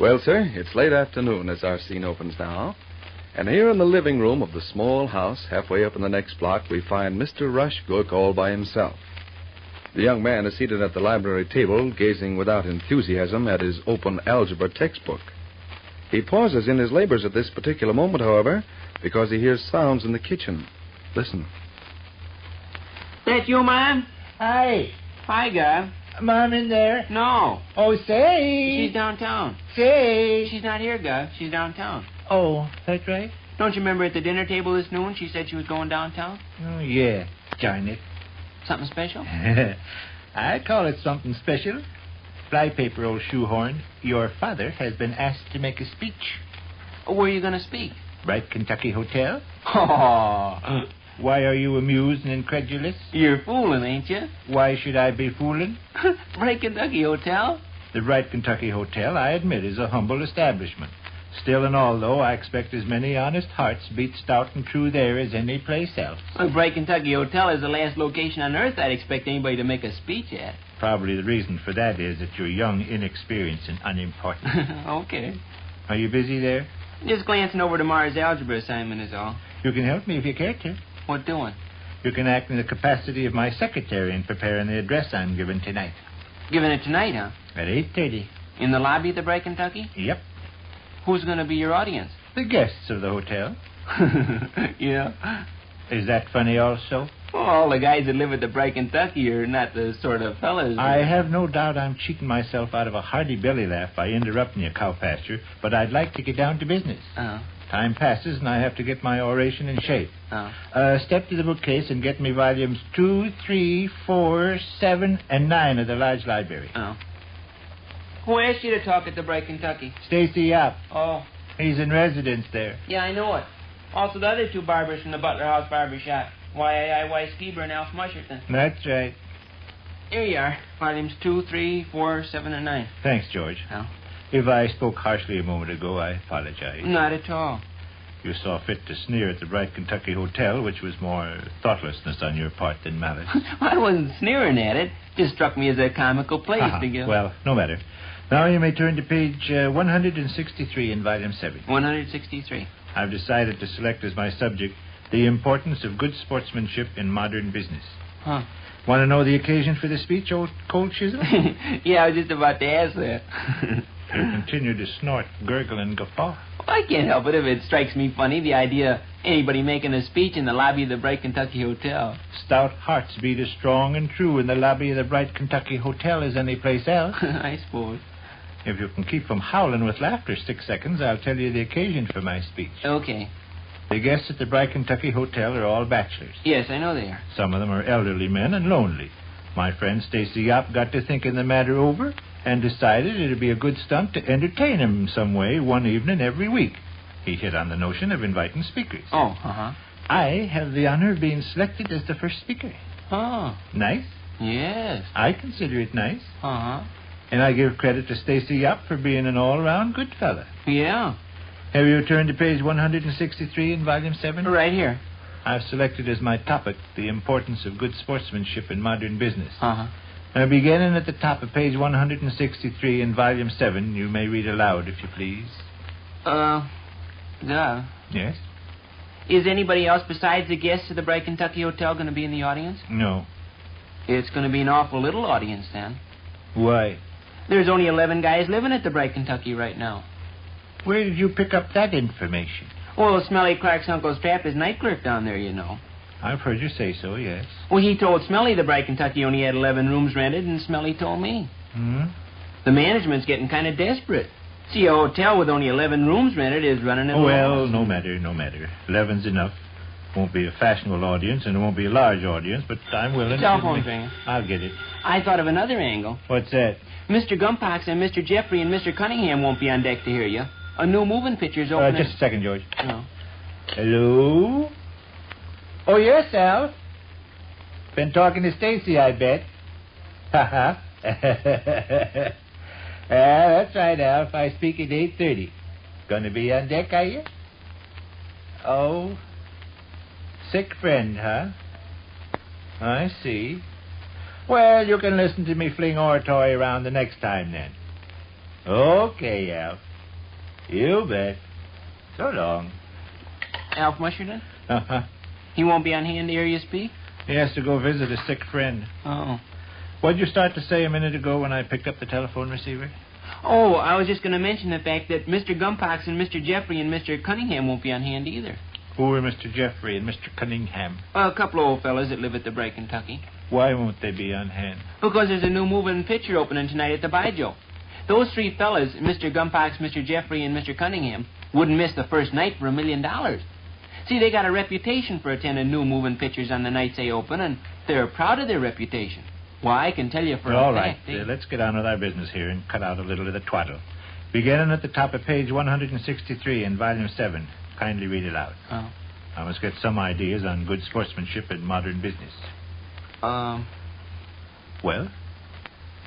Well, sir, it's late afternoon as our scene opens now. And here in the living room of the small house halfway up in the next block, we find Mr. Rush Gook all by himself. The young man is seated at the library table, gazing without enthusiasm at his open algebra textbook. He pauses in his labors at this particular moment, however, because he hears sounds in the kitchen. Listen. That you, Mom? Hi. Hi, Gov. Mom in there? No. Oh, say. She's downtown. Say. She's not here, Gov. She's downtown. Oh, that's right? Don't you remember at the dinner table this noon she said she was going downtown? Oh, yeah. Darn it. Something special? I call it something special. Flypaper, old shoehorn. Your father has been asked to make a speech. Where are you going to speak? Bright Kentucky Hotel. Oh. Why are you amused and incredulous? You're fooling, ain't you? Why should I be fooling? Bright Kentucky Hotel? The Bright Kentucky Hotel, I admit, is a humble establishment. Still and all, though, I expect as many honest hearts beat stout and true there as any place else. Well, Bright Kentucky Hotel is the last location on earth I'd expect anybody to make a speech at. Probably the reason for that is that you're young, inexperienced, and unimportant. Okay. Are you busy there? Just glancing over tomorrow's algebra assignment is all. You can help me if you care to. What doing? You can act in the capacity of my secretary in preparing the address I'm giving tonight. Giving it tonight, huh? At 8:30. In the lobby of the Bright Kentucky? Yep. Who's going to be your audience? The guests of the hotel. Yeah. Is that funny also? Well, all the guys that live at the Bright Kentucky are not the sort of fellas... I have no doubt I'm cheating myself out of a hearty belly laugh by interrupting your cow pasture, but I'd like to get down to business. Oh. Time passes, and I have to get my oration in shape. Oh. Step to the bookcase and get me volumes 2, 3, 4, 7, and 9 of the large library. Oh. Who asked you to talk at the Bright Kentucky? Stacy Yap. Oh. He's in residence there. Yeah, I know it. Also the other two barbers from the Butler House Barber Shop. Y.I.I.Y. Skeeber and Alf Musherton. That's right. Here you are. Volumes 2, 3, 4, 7, and 9. Thanks, George. Oh. If I spoke harshly a moment ago, I apologize. Not at all. You saw fit to sneer at the Bright Kentucky Hotel, which was more thoughtlessness on your part than malice. I wasn't sneering at it. Just struck me as a comical place to give. Well, no matter. Now you may turn to page 163 in volume 7. 163. I've decided to select as my subject the importance of good sportsmanship in modern business. Huh. Want to know the occasion for the speech, old cold chisel? Yeah, I was just about to ask that. You continue to snort, gurgle, and guffaw. Well, I can't help it if it strikes me funny, the idea of anybody making a speech in the lobby of the Bright Kentucky Hotel. Stout hearts beat as strong and true in the lobby of the Bright Kentucky Hotel as any place else. I suppose. If you can keep from howling with laughter 6 seconds, I'll tell you the occasion for my speech. Okay. The guests at the Bright Kentucky Hotel are all bachelors. Yes, I know they are. Some of them are elderly men and lonely. My friend Stacy Yop got to thinking the matter over and decided it'd be a good stunt to entertain him some way one evening every week. He hit on the notion of inviting speakers. Oh, uh-huh. I have the honor of being selected as the first speaker. Oh. Nice? Yes. I consider it nice. Uh-huh. And I give credit to Stacy Yop for being an all-around good fella. Yeah. Have you turned to page 163 in volume 7? Right here. I've selected as my topic the importance of good sportsmanship in modern business. Uh-huh. Now, beginning at the top of page 163 in volume 7, you may read aloud, if you please. Yes? Is anybody else besides the guests of the Bright Kentucky Hotel going to be in the audience? No. It's going to be an awful little audience, then. Why? There's only 11 guys living at the Bright Kentucky right now. Where did you pick up that information? Well, Smelly Clark's Uncle Strap is night clerk down there, you know. I've heard you say so, yes. Well, he told Smelly the Bright Kentucky only had 11 rooms rented, and Smelly told me. Hmm? The management's getting kind of desperate. See, a hotel with only 11 rooms rented is running at well, no matter. 11's enough. Won't be a fashionable audience, and it won't be a large audience, but I'm willing to... Telephone thing. I'll get it. I thought of another angle. What's that? Mr. Gumpox and Mr. Jeffrey and Mr. Cunningham won't be on deck to hear you. A new moving picture's opening... Just a second, George. Oh. Hello? Oh, yes, Al. Been talking to Stacy, I bet. Ha-ha. That's right, Alf. I speak at 8:30. Gonna be on deck, are you? Oh. Sick friend, huh? I see. Well, you can listen to me fling oratory around the next time, then. Okay, Alf. You bet. So long. Alf Musherton? Uh-huh. He won't be on hand to hear you speak? He has to go visit a sick friend. Oh. What'd you start to say a minute ago when I picked up the telephone receiver? Oh, I was just going to mention the fact that Mr. Gumpax and Mr. Jeffrey and Mr. Cunningham won't be on hand either. Who are Mr. Jeffrey and Mr. Cunningham? A couple of old fellas that live at the Break, Kentucky. Why won't they be on hand? Because there's a new moving picture opening tonight at the Bijo. Those three fellas, Mr. Gumpax, Mr. Jeffrey, and Mr. Cunningham, wouldn't miss the first night for $1 million. See, they got a reputation for attending new moving pictures on the nights they open, and they're proud of their reputation. Why, I can tell you for All a right, fact. let's get on with our business here and cut out a little of the twaddle. Beginning at the top of page 163 in Volume 7. Kindly read it out. Oh. I must get some ideas on good sportsmanship and modern business. Well?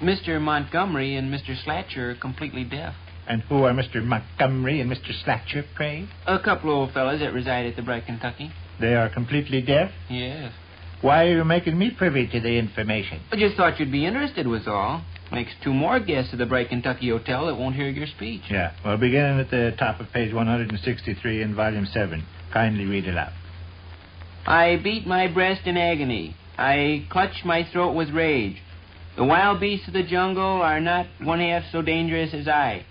Mr. Montgomery and Mr. Slatcher are completely deaf. And who are Mr. Montgomery and Mr. Slatcher, pray? A couple of old fellas that reside at the Break, Kentucky. They are completely deaf? Yes. Why are you making me privy to the information? I just thought you'd be interested, was all. Makes 2 more guests at the Break, Kentucky Hotel that won't hear your speech. Yeah, well, beginning at the top of page 163 in Volume 7. Kindly read it out. I beat my breast in agony. I clutch my throat with rage. The wild beasts of the jungle are not 1/2 so dangerous as I.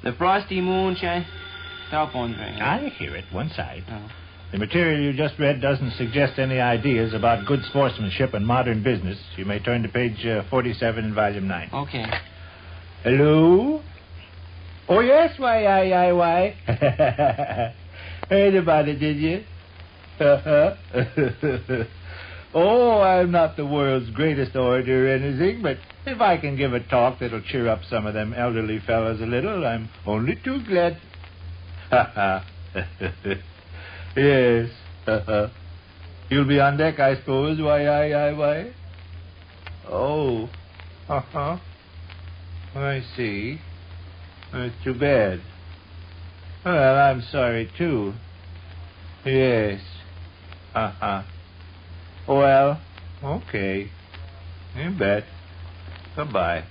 The frosty moon shines... Cell phone's ringing. I hear it, one side. Oh. The material you just read doesn't suggest any ideas about good sportsmanship and modern business. You may turn to page 47 in Volume 9. Okay. Hello? Oh, yes, why. Heard about it, did you? Oh, I'm not the world's greatest orator or anything, but if I can give a talk that'll cheer up some of them elderly fellas a little, I'm only too glad. Yes. You'll be on deck, I suppose. Why? Oh. I see. It's too bad. Well, I'm sorry, too. Yes. Well, okay. You bet. Goodbye.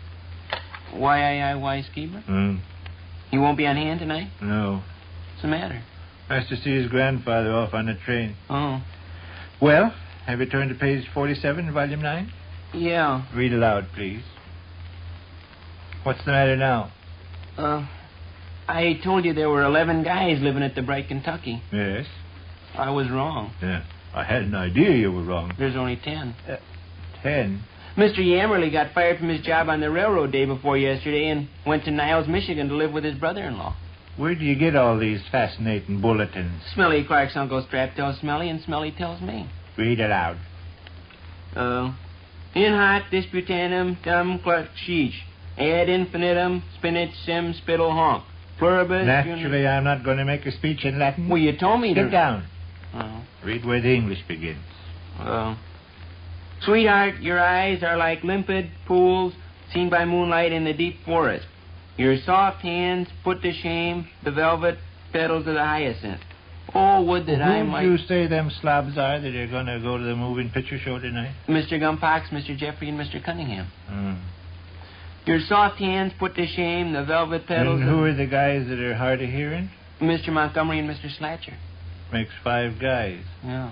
Why, Skeever? He won't be on hand tonight? No. What's the matter? Has to see his grandfather off on the train. Oh. Well, have you turned to page 47, Volume 9? Yeah. Read aloud, please. What's the matter now? I told you there were 11 guys living at the Bright, Kentucky. Yes. I was wrong. Yeah. I had an idea you were wrong. There's only 10. 10? Mr. Yammerly got fired from his job on the railroad day before yesterday and went to Niles, Michigan to live with his brother-in-law. Where do you get all these fascinating bulletins? Smelly Clark's Uncle Strap tells Smelly, and Smelly tells me. Read aloud. In hoc disputanum tum clark sheesh. Ad infinitum spinach sim spittle honk. Pluribus... Naturally, I'm not going to make a speech in Latin. Well, you told me to... Sit down. Oh. Read where the English begins. Sweetheart, your eyes are like limpid pools seen by moonlight in the deep forest. Your soft hands put to shame the velvet petals of the hyacinth. Oh, would that I might... Who do you say them slobs are that are going to go to the moving picture show tonight? Mr. Gumpax, Mr. Jeffrey, and Mr. Cunningham. Mm. Your soft hands put to shame the velvet petals... And who are the guys that are hard of hearing? Mr. Montgomery and Mr. Slatcher. Makes 5 guys. Yeah.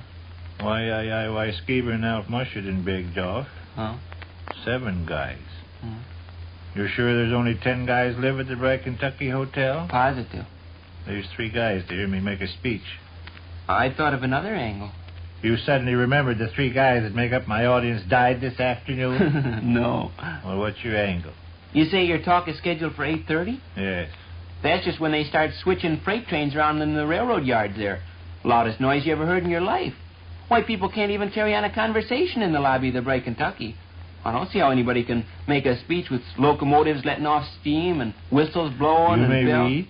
Why, Skeever and Alf Musherton begged off. Huh? 7 guys. You're sure there's only 10 guys live at the Bright Kentucky Hotel? Positive. There's 3 guys to hear me make a speech. I thought of another angle. You suddenly remembered the 3 guys that make up my audience died this afternoon? No. Well, what's your angle? You say your talk is scheduled for 8:30? Yes. That's just when they start switching freight trains around in the railroad yards there. Loudest noise you ever heard in your life. Why, people can't even carry on a conversation in the lobby of the Bright Kentucky. I don't see how anybody can make a speech with locomotives letting off steam and whistles blowing You and may bells. read.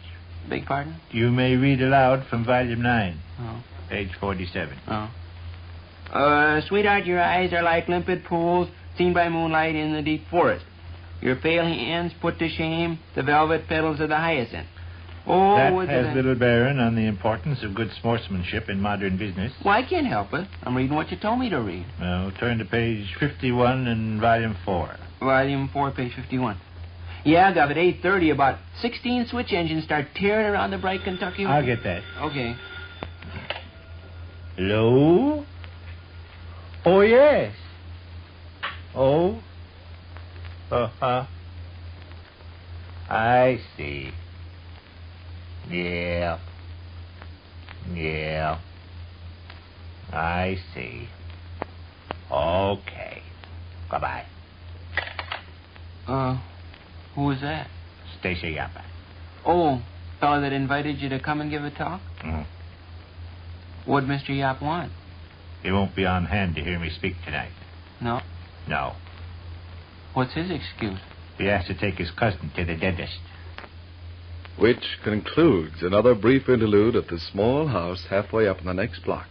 Beg pardon? You may read aloud from Volume 9, Oh. page 47. Sweetheart, your eyes are like limpid pools seen by moonlight in the deep forest. Your pale hands put to shame the velvet petals of the hyacinth. Oh, that has little bearing on the importance of good sportsmanship in modern business. Well, I can't help it. I'm reading what you told me to read. Well, turn to page 51 in Volume 4. Volume 4, page 51. Yeah, Gov, at 8:30, about 16 switch engines start tearing around the bright Kentucky. I'll get that. Okay. Hello? Oh, yes. Oh? Uh-huh. I see. Yeah. Yeah. I see. Okay. Goodbye. Who was that? Stacy Yappa. Oh, fellow that invited you to come and give a talk? Mm. What'd Mr. Yap want? He won't be on hand to hear me speak tonight. No? No. What's his excuse? He has to take his cousin to the dentist. Which concludes another brief interlude at the small house halfway up in the next block.